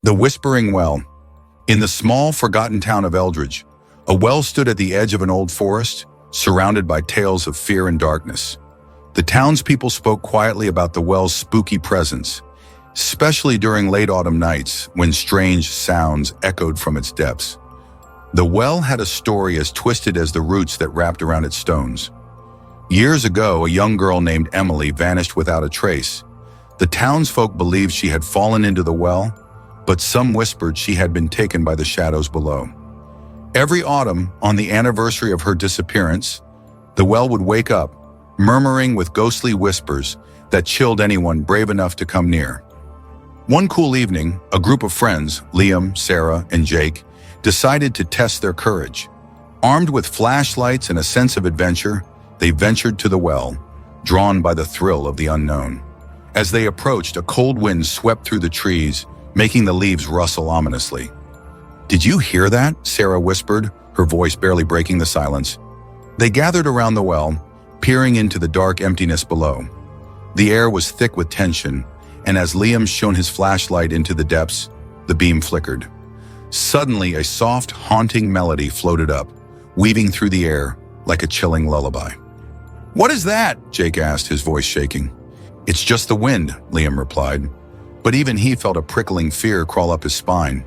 The Whispering Well. In the small, forgotten town of Eldridge, a well stood at the edge of an old forest, surrounded by tales of fear and darkness. The townspeople spoke quietly about the well's spooky presence, especially during late autumn nights when strange sounds echoed from its depths. The well had a story as twisted as the roots that wrapped around its stones. Years ago, a young girl named Emily vanished without a trace. The townsfolk believed she had fallen into the well, but some whispered she had been taken by the shadows below. Every autumn, on the anniversary of her disappearance, the well would wake up, murmuring with ghostly whispers that chilled anyone brave enough to come near. One cool evening, a group of friends, Liam, Sarah, and Jake, decided to test their courage. Armed with flashlights and a sense of adventure, they ventured to the well, drawn by the thrill of the unknown. As they approached, a cold wind swept through the trees, making the leaves rustle ominously. "Did you hear that?" Sarah whispered, her voice barely breaking the silence. They gathered around the well, peering into the dark emptiness below. The air was thick with tension, and as Liam shone his flashlight into the depths, the beam flickered. Suddenly, a soft, haunting melody floated up, weaving through the air like a chilling lullaby. "What is that?" Jake asked, his voice shaking. "It's just the wind," Liam replied, but even he felt a prickling fear crawl up his spine.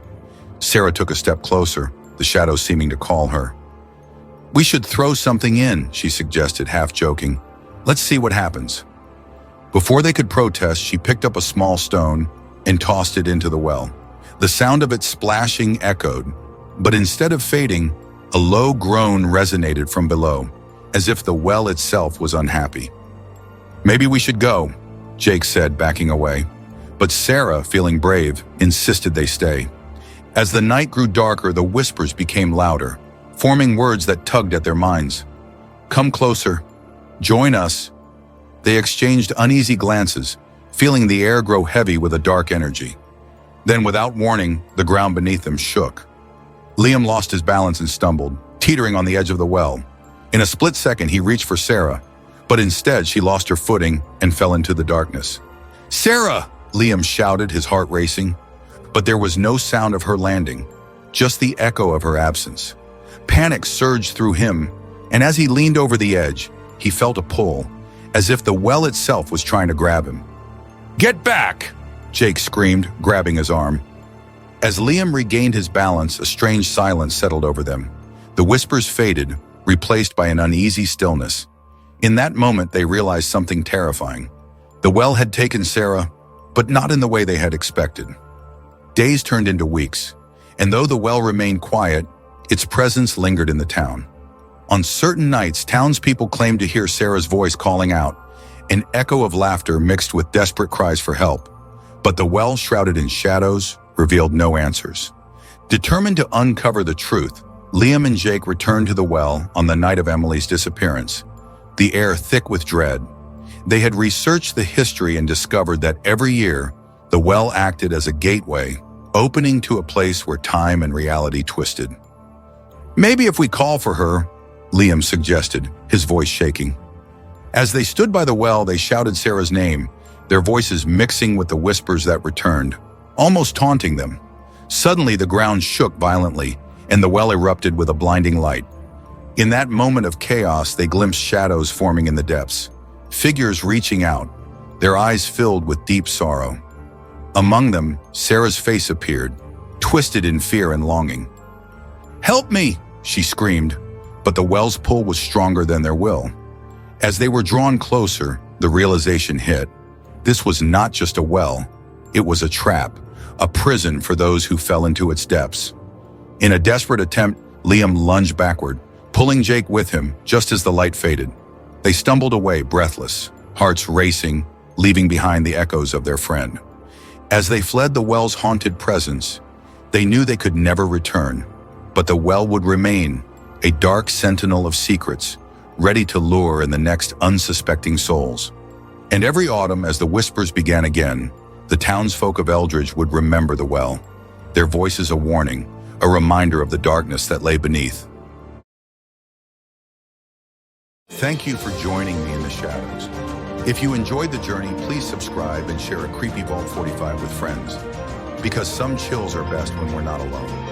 Sarah took a step closer, the shadows seeming to call her. "We should throw something in," she suggested, half joking. "Let's see what happens." Before they could protest, she picked up a small stone and tossed it into the well. The sound of it splashing echoed, but instead of fading, a low groan resonated from below, as if the well itself was unhappy. "Maybe we should go," Jake said, backing away. But Sarah, feeling brave, insisted they stay. As the night grew darker, the whispers became louder, forming words that tugged at their minds. "Come closer. Join us." They exchanged uneasy glances, feeling the air grow heavy with a dark energy. Then, without warning, the ground beneath them shook. Liam lost his balance and stumbled, teetering on the edge of the well. In a split second, he reached for Sarah, but instead she lost her footing and fell into the darkness. "Sarah!" Liam shouted, his heart racing. But there was no sound of her landing, just the echo of her absence. Panic surged through him, and as he leaned over the edge, he felt a pull, as if the well itself was trying to grab him. "Get back!" Jake screamed, grabbing his arm. As Liam regained his balance, a strange silence settled over them. The whispers faded, replaced by an uneasy stillness. In that moment, they realized something terrifying. The well had taken Sarah, but not in the way they had expected. Days turned into weeks, and though the well remained quiet, its presence lingered in the town. On certain nights, townspeople claimed to hear Sarah's voice calling out, an echo of laughter mixed with desperate cries for help. But the well, shrouded in shadows, revealed no answers. Determined to uncover the truth, Liam and Jake returned to the well on the night of Emily's disappearance, the air thick with dread. They had researched the history and discovered that every year, the well acted as a gateway, opening to a place where time and reality twisted. "Maybe if we call for her," Liam suggested, his voice shaking. As they stood by the well, they shouted Sarah's name, their voices mixing with the whispers that returned, almost taunting them. Suddenly, the ground shook violently, and the well erupted with a blinding light. In that moment of chaos, they glimpsed shadows forming in the depths, figures reaching out, their eyes filled with deep sorrow. Among them, Sarah's face appeared, twisted in fear and longing. "Help me!" she screamed, but the well's pull was stronger than their will. As they were drawn closer, the realization hit. This was not just a well, it was a trap, a prison for those who fell into its depths. In a desperate attempt, Liam lunged backward, pulling Jake with him just as the light faded. They stumbled away, breathless, hearts racing, leaving behind the echoes of their friend. As they fled the well's haunted presence, they knew they could never return, but the well would remain, a dark sentinel of secrets, ready to lure in the next unsuspecting souls. And every autumn, as the whispers began again, the townsfolk of Eldridge would remember the well, their voices a warning, a reminder of the darkness that lay beneath. Thank you for joining me in the shadows. If you enjoyed the journey, please subscribe and share a creepy Vault 45 with friends. because some chills are best when we're not alone.